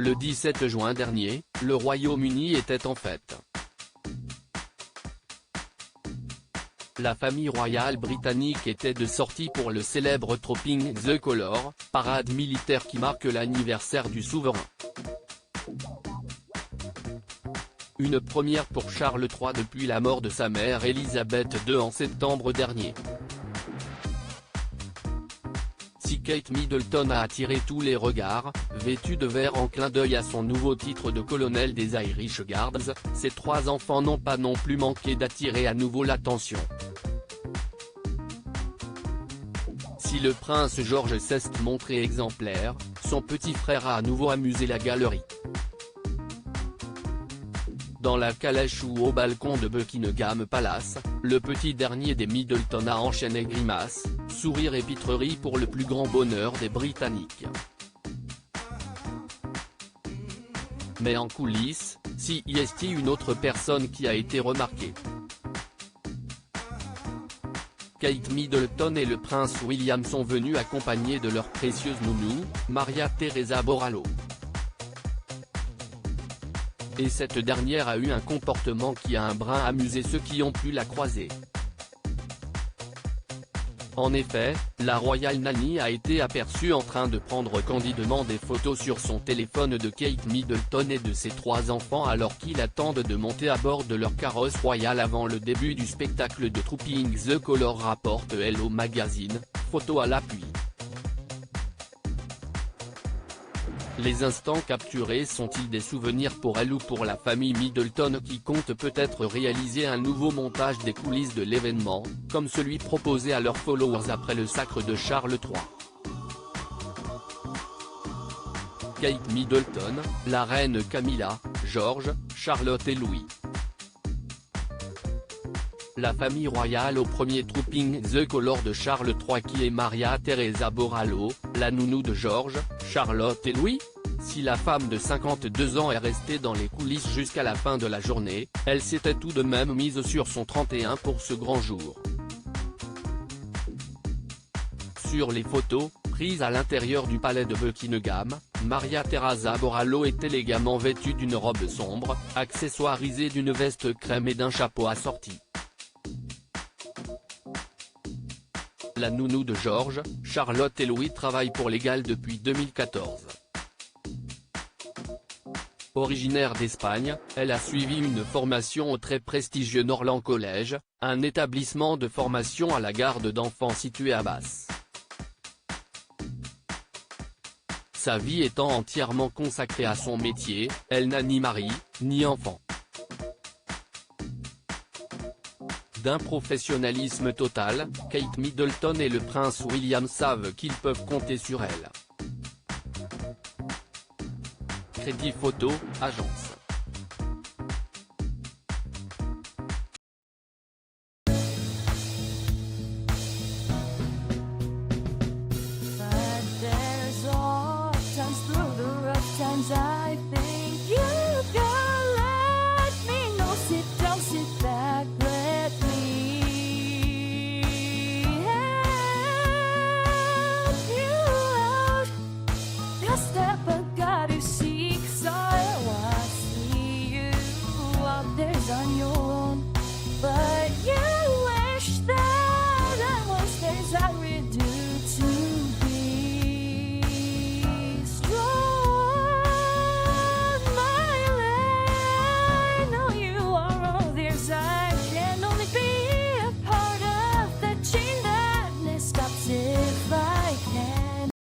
Le 17 juin dernier, le Royaume-Uni était en fête. La famille royale britannique était de sortie pour le célèbre Trooping the Colour, parade militaire qui marque l'anniversaire du souverain. Une première pour Charles III depuis la mort de sa mère Élisabeth II en septembre dernier. Si Kate Middleton a attiré tous les regards, vêtue de vert en clin d'œil à son nouveau titre de colonel des Irish Guards, ses trois enfants n'ont pas non plus manqué d'attirer à nouveau l'attention. Si le prince George s'est montré exemplaire, son petit frère a à nouveau amusé la galerie. Dans la calèche ou au balcon de Buckingham Palace, le petit dernier des Middleton a enchaîné grimaces, sourires et pitreries pour le plus grand bonheur des Britanniques. Mais en coulisses, si y est une autre personne qui a été remarquée. Kate Middleton et le prince William sont venus accompagnés de leur précieuse nounou, Maria Teresa Borrallo. Et cette dernière a eu un comportement qui a un brin amusé ceux qui ont pu la croiser. En effet, la Royal Nanny a été aperçue en train de prendre candidement des photos sur son téléphone de Kate Middleton et de ses trois enfants alors qu'ils attendent de monter à bord de leur carrosse royale avant le début du spectacle de Trooping the Colour, rapporte Hello Magazine, photo à l'appui. Les instants capturés sont-ils des souvenirs pour elle ou pour la famille Middleton qui compte peut-être réaliser un nouveau montage des coulisses de l'événement, comme celui proposé à leurs followers après le sacre de Charles III. Kate Middleton, la reine Camilla, George, Charlotte et Louis. La famille royale au premier Trooping the Colour de Charles III qui est Maria Teresa Borrallo, la nounou de George, Charlotte et Louis. Si la femme de 52 ans est restée dans les coulisses jusqu'à la fin de la journée, elle s'était tout de même mise sur son 31 pour ce grand jour. Sur les photos, prises à l'intérieur du palais de Buckingham, Maria Teresa Borrallo est élégamment vêtue d'une robe sombre, accessoirisée d'une veste crème et d'un chapeau assorti. La nounou de George, Charlotte et Louis travaille pour l'égal depuis 2014. Originaire d'Espagne, elle a suivi une formation au très prestigieux Norland College, un établissement de formation à la garde d'enfants situé à Bath. Sa vie étant entièrement consacrée à son métier, elle n'a ni mari, ni enfant. D'un professionnalisme total, Kate Middleton et le prince William savent qu'ils peuvent compter sur elle. Crédit photo, agence.